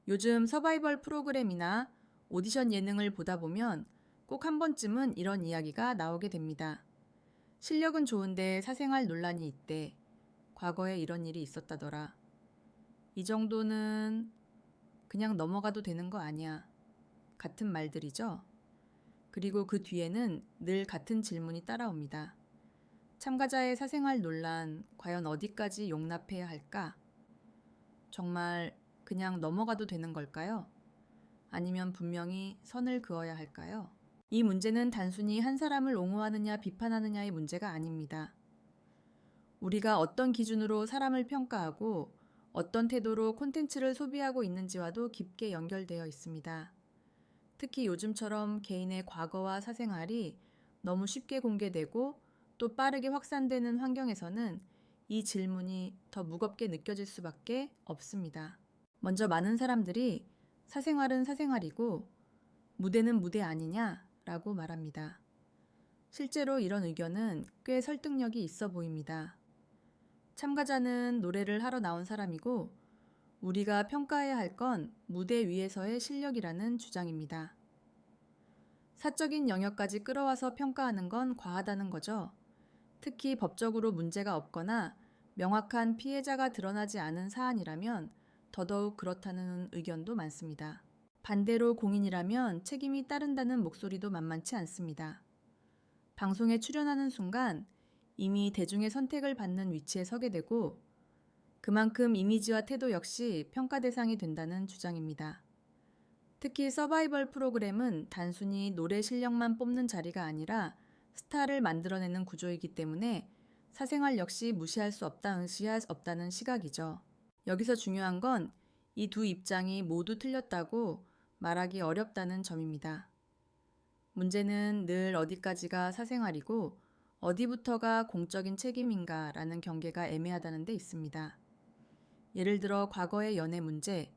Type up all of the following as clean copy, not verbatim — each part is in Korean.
요즘 서바이벌 프로그램이나 오디션 예능을 보다 보면 꼭 한 번쯤은 이런 이야기가 나오게 됩니다. 실력은 좋은데 사생활 논란이 있대. 과거에 이런 일이 있었다더라. 이 정도는 그냥 넘어가도 되는 거 아니야. 같은 말들이죠. 그리고 그 뒤에는 늘 같은 질문이 따라옵니다. 참가자의 사생활 논란, 과연 어디까지 용납해야 할까? 정말 그냥 넘어가도 되는 걸까요? 아니면 분명히 선을 그어야 할까요? 이 문제는 단순히 한 사람을 옹호하느냐 비판하느냐의 문제가 아닙니다. 우리가 어떤 기준으로 사람을 평가하고 어떤 태도로 콘텐츠를 소비하고 있는지와도 깊게 연결되어 있습니다. 특히 요즘처럼 개인의 과거와 사생활이 너무 쉽게 공개되고 또 빠르게 확산되는 환경에서는 이 질문이 더 무겁게 느껴질 수밖에 없습니다. 먼저 많은 사람들이 사생활은 사생활이고 무대는 무대 아니냐 라고 말합니다. 실제로 이런 의견은 꽤 설득력이 있어 보입니다. 참가자는 노래를 하러 나온 사람이고 우리가 평가해야 할 건 무대 위에서의 실력이라는 주장입니다. 사적인 영역까지 끌어와서 평가하는 건 과하다는 거죠. 특히 법적으로 문제가 없거나 명확한 피해자가 드러나지 않은 사안이라면 더더욱 그렇다는 의견도 많습니다. 반대로 공인이라면 책임이 따른다는 목소리도 만만치 않습니다. 방송에 출연하는 순간 이미 대중의 선택을 받는 위치에 서게 되고 그만큼 이미지와 태도 역시 평가 대상이 된다는 주장입니다. 특히 서바이벌 프로그램은 단순히 노래 실력만 뽑는 자리가 아니라 스타를 만들어내는 구조이기 때문에 사생활 역시 무시할 수 없다는 시각이죠. 여기서 중요한 건 이 두 입장이 모두 틀렸다고 말하기 어렵다는 점입니다. 문제는 늘 어디까지가 사생활이고 어디부터가 공적인 책임인가라는 경계가 애매하다는 데 있습니다. 예를 들어 과거의 연애 문제,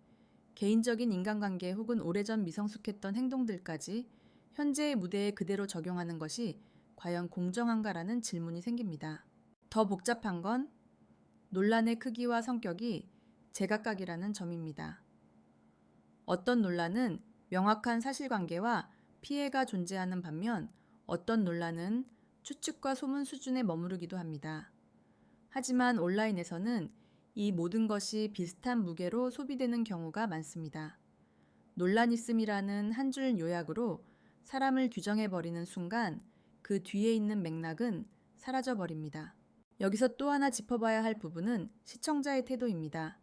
개인적인 인간관계 혹은 오래전 미성숙했던 행동들까지 현재의 무대에 그대로 적용하는 것이 과연 공정한가라는 질문이 생깁니다. 더 복잡한 건 논란의 크기와 성격이 제각각이라는 점입니다. 어떤 논란은 명확한 사실관계와 피해가 존재하는 반면 어떤 논란은 추측과 소문 수준에 머무르기도 합니다. 하지만 온라인에서는 이 모든 것이 비슷한 무게로 소비되는 경우가 많습니다. 논란 있음이라는 한 줄 요약으로 사람을 규정해버리는 순간 그 뒤에 있는 맥락은 사라져버립니다. 여기서 또 하나 짚어봐야 할 부분은 시청자의 태도입니다.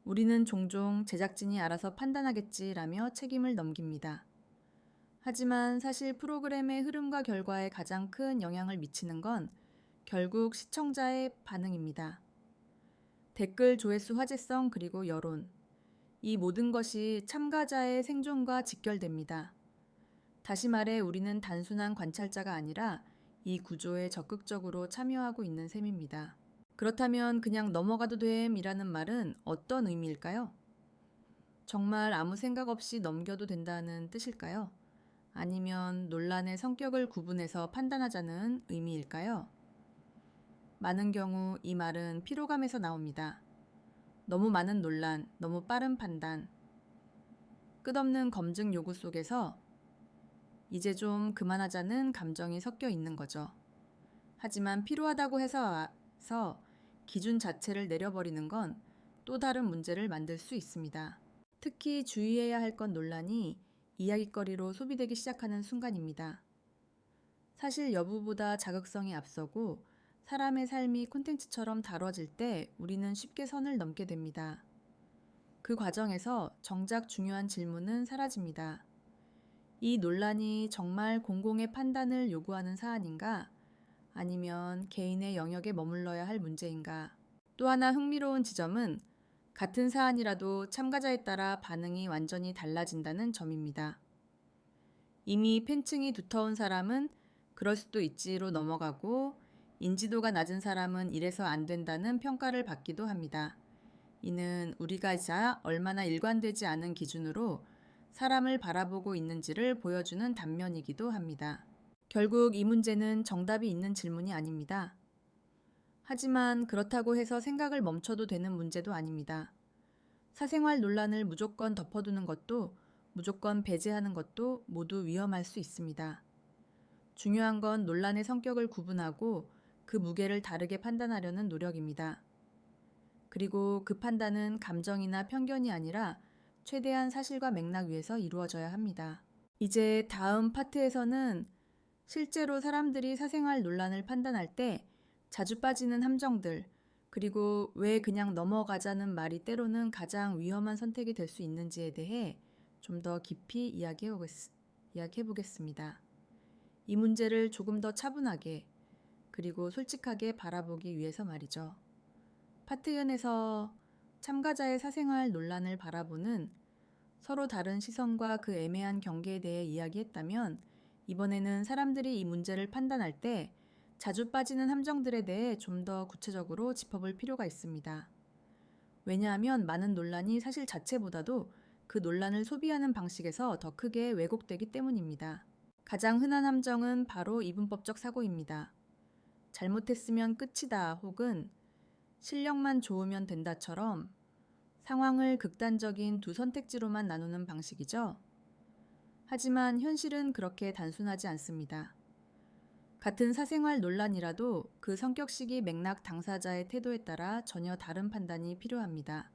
우리는 종종 제작진이 알아서 판단하겠지라며 책임을 넘깁니다. 하지만 사실 프로그램의 흐름과 결과에 가장 큰 영향을 미치는 건 결국 시청자의 반응입니다. 댓글 조회수 화제성 그리고 여론. 이 모든 것이 참가자의 생존과 직결됩니다. 다시 말해 우리는 단순한 관찰자가 아니라 이 구조에 적극적으로 참여하고 있는 셈입니다. 그렇다면 그냥 넘어가도 됨이라는 말은 어떤 의미일까요? 정말 아무 생각 없이 넘겨도 된다는 뜻일까요? 아니면 논란의 성격을 구분해서 판단하자는 의미일까요? 많은 경우 이 말은 피로감에서 나옵니다. 너무 많은 논란, 너무 빠른 판단, 끝없는 검증 요구 속에서 이제 좀 그만하자는 감정이 섞여 있는 거죠. 하지만 필요하다고 해서 기준 자체를 내려버리는 건 또 다른 문제를 만들 수 있습니다. 특히 주의해야 할 건 논란이 이야깃거리로 소비되기 시작하는 순간입니다. 사실 여부보다 자극성이 앞서고 사람의 삶이 콘텐츠처럼 다뤄질 때 우리는 쉽게 선을 넘게 됩니다. 그 과정에서 정작 중요한 질문은 사라집니다. 이 논란이 정말 공공의 판단을 요구하는 사안인가? 아니면 개인의 영역에 머물러야 할 문제인가? 또 하나 흥미로운 지점은 같은 사안이라도 참가자에 따라 반응이 완전히 달라진다는 점입니다. 이미 팬층이 두터운 사람은 그럴 수도 있지로 넘어가고 인지도가 낮은 사람은 이래서 안 된다는 평가를 받기도 합니다. 이는 우리가 얼마나 일관되지 않은 기준으로 사람을 바라보고 있는지를 보여주는 단면이기도 합니다. 결국 이 문제는 정답이 있는 질문이 아닙니다. 하지만 그렇다고 해서 생각을 멈춰도 되는 문제도 아닙니다. 사생활 논란을 무조건 덮어두는 것도 무조건 배제하는 것도 모두 위험할 수 있습니다. 중요한 건 논란의 성격을 구분하고 그 무게를 다르게 판단하려는 노력입니다. 그리고 그 판단은 감정이나 편견이 아니라 최대한 사실과 맥락 위에서 이루어져야 합니다. 이제 다음 파트에서는 실제로 사람들이 사생활 논란을 판단할 때 자주 빠지는 함정들, 그리고 왜 그냥 넘어가자는 말이 때로는 가장 위험한 선택이 될 수 있는지에 대해 좀 더 깊이 이야기해 보겠습니다. 이 문제를 조금 더 차분하게 그리고 솔직하게 바라보기 위해서 말이죠. 파트 1에서 참가자의 사생활 논란을 바라보는 서로 다른 시선과 그 애매한 경계에 대해 이야기했다면, 이번에는 사람들이 이 문제를 판단할 때 자주 빠지는 함정들에 대해 좀 더 구체적으로 짚어볼 필요가 있습니다. 왜냐하면 많은 논란이 사실 자체보다도 그 논란을 소비하는 방식에서 더 크게 왜곡되기 때문입니다. 가장 흔한 함정은 바로 이분법적 사고입니다. 잘못했으면 끝이다 혹은 실력만 좋으면 된다처럼 상황을 극단적인 두 선택지로만 나누는 방식이죠. 하지만 현실은 그렇게 단순하지 않습니다. 같은 사생활 논란이라도 그 성격 시기 맥락 당사자의 태도에 따라 전혀 다른 판단이 필요합니다.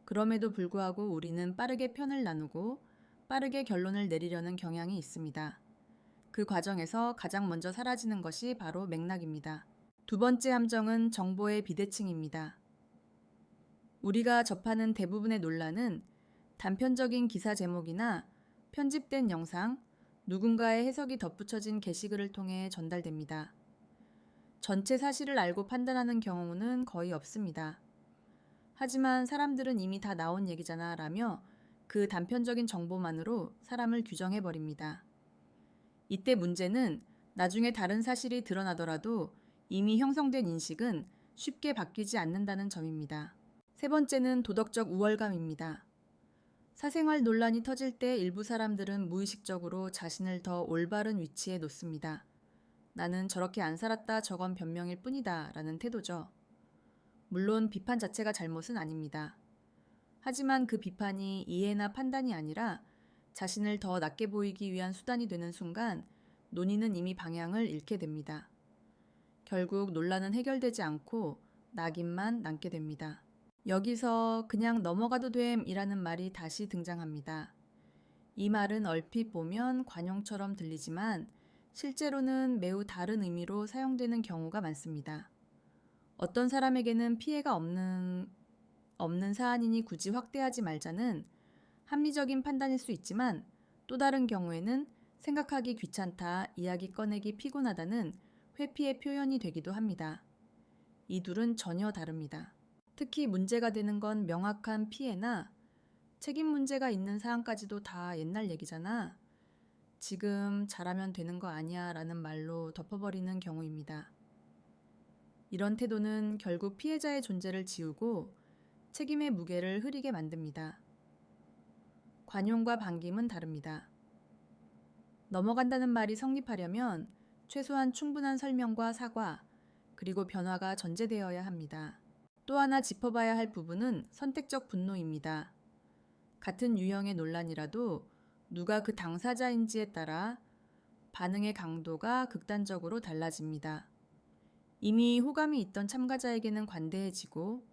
그럼에도 불구하고 우리는 빠르게 편을 나누고 빠르게 결론을 내리려는 경향이 있습니다. 그 과정에서 가장 먼저 사라지는 것이 바로 맥락입니다. 두 번째 함정은 정보의 비대칭입니다. 우리가 접하는 대부분의 논란은 단편적인 기사 제목이나 편집된 영상, 누군가의 해석이 덧붙여진 게시글을 통해 전달됩니다. 전체 사실을 알고 판단하는 경우는 거의 없습니다. 하지만 사람들은 이미 다 나온 얘기잖아 라며 그 단편적인 정보만으로 사람을 규정해버립니다. 이때 문제는 나중에 다른 사실이 드러나더라도 이미 형성된 인식은 쉽게 바뀌지 않는다는 점입니다. 세 번째는 도덕적 우월감입니다. 사생활 논란이 터질 때 일부 사람들은 무의식적으로 자신을 더 올바른 위치에 놓습니다. 나는 저렇게 안 살았다, 저건 변명일 뿐이다 라는 태도죠. 물론 비판 자체가 잘못은 아닙니다. 하지만 그 비판이 이해나 판단이 아니라 자신을 더 낮게 보이기 위한 수단이 되는 순간 논의는 이미 방향을 잃게 됩니다. 결국 논란은 해결되지 않고 낙인만 남게 됩니다. 여기서 그냥 넘어가도 됨이라는 말이 다시 등장합니다. 이 말은 얼핏 보면 관용처럼 들리지만 실제로는 매우 다른 의미로 사용되는 경우가 많습니다. 어떤 사람에게는 피해가 없는 사안이니 굳이 확대하지 말자는 합리적인 판단일 수 있지만, 또 다른 경우에는 생각하기 귀찮다, 이야기 꺼내기 피곤하다는 회피의 표현이 되기도 합니다. 이 둘은 전혀 다릅니다. 특히 문제가 되는 건 명확한 피해나 책임 문제가 있는 사안까지도 다 옛날 얘기잖아. 지금 잘하면 되는 거 아니야 라는 말로 덮어버리는 경우입니다. 이런 태도는 결국 피해자의 존재를 지우고 책임의 무게를 흐리게 만듭니다. 관용과 반김은 다릅니다. 넘어간다는 말이 성립하려면 최소한 충분한 설명과 사과, 그리고 변화가 전제되어야 합니다. 또 하나 짚어봐야 할 부분은 선택적 분노입니다. 같은 유형의 논란이라도 누가 그 당사자인지에 따라 반응의 강도가 극단적으로 달라집니다. 이미 호감이 있던 참가자에게는 관대해지고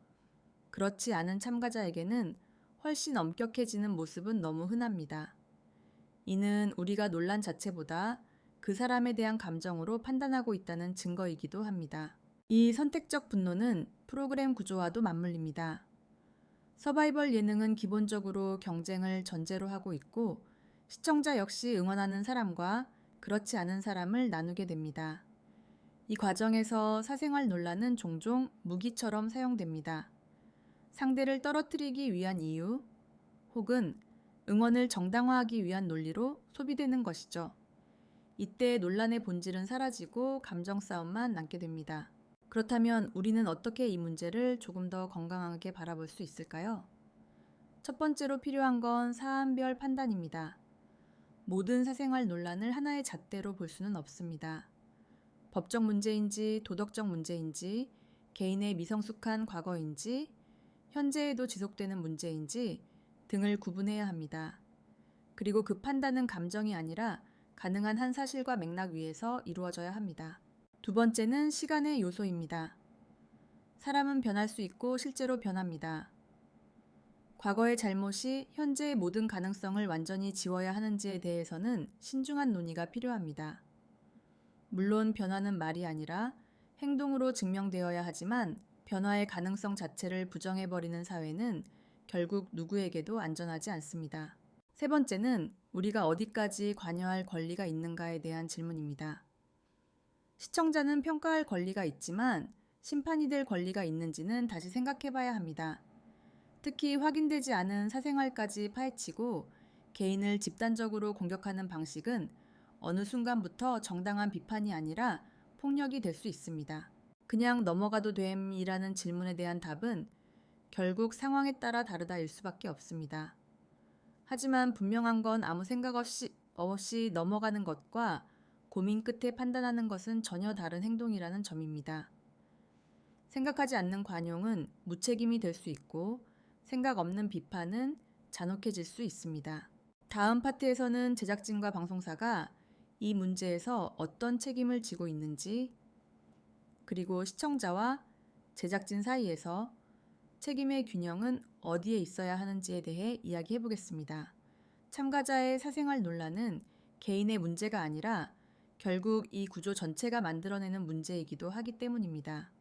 그렇지 않은 참가자에게는 훨씬 엄격해지는 모습은 너무 흔합니다. 이는 우리가 논란 자체보다 그 사람에 대한 감정으로 판단하고 있다는 증거이기도 합니다. 이 선택적 분노는 프로그램 구조와도 맞물립니다. 서바이벌 예능은 기본적으로 경쟁을 전제로 하고 있고 시청자 역시 응원하는 사람과 그렇지 않은 사람을 나누게 됩니다. 이 과정에서 사생활 논란은 종종 무기처럼 사용됩니다. 상대를 떨어뜨리기 위한 이유 혹은 응원을 정당화하기 위한 논리로 소비되는 것이죠. 이때 논란의 본질은 사라지고 감정 싸움만 남게 됩니다. 그렇다면 우리는 어떻게 이 문제를 조금 더 건강하게 바라볼 수 있을까요? 첫 번째로 필요한 건 사안별 판단입니다. 모든 사생활 논란을 하나의 잣대로 볼 수는 없습니다. 법적 문제인지 도덕적 문제인지 개인의 미성숙한 과거인지 현재에도 지속되는 문제인지 등을 구분해야 합니다. 그리고 그 판단은 감정이 아니라 가능한 한 사실과 맥락 위에서 이루어져야 합니다. 두 번째는 시간의 요소입니다. 사람은 변할 수 있고 실제로 변합니다. 과거의 잘못이 현재의 모든 가능성을 완전히 지워야 하는지에 대해서는 신중한 논의가 필요합니다. 물론 변화는 말이 아니라 행동으로 증명되어야 하지만 변화의 가능성 자체를 부정해버리는 사회는 결국 누구에게도 안전하지 않습니다. 세 번째는 우리가 어디까지 관여할 권리가 있는가에 대한 질문입니다. 시청자는 평가할 권리가 있지만 심판이 될 권리가 있는지는 다시 생각해봐야 합니다. 특히 확인되지 않은 사생활까지 파헤치고 개인을 집단적으로 공격하는 방식은 어느 순간부터 정당한 비판이 아니라 폭력이 될 수 있습니다. 그냥 넘어가도 됨이라는 질문에 대한 답은 결국 상황에 따라 다르다일 수밖에 없습니다. 하지만 분명한 건 아무 생각 없이 넘어가는 것과 고민 끝에 판단하는 것은 전혀 다른 행동이라는 점입니다. 생각하지 않는 관용은 무책임이 될 수 있고 생각 없는 비판은 잔혹해질 수 있습니다. 다음 파트에서는 제작진과 방송사가 이 문제에서 어떤 책임을 지고 있는지, 그리고 시청자와 제작진 사이에서 책임의 균형은 어디에 있어야 하는지에 대해 이야기해 보겠습니다. 참가자의 사생활 논란은 개인의 문제가 아니라 결국 이 구조 전체가 만들어내는 문제이기도 하기 때문입니다.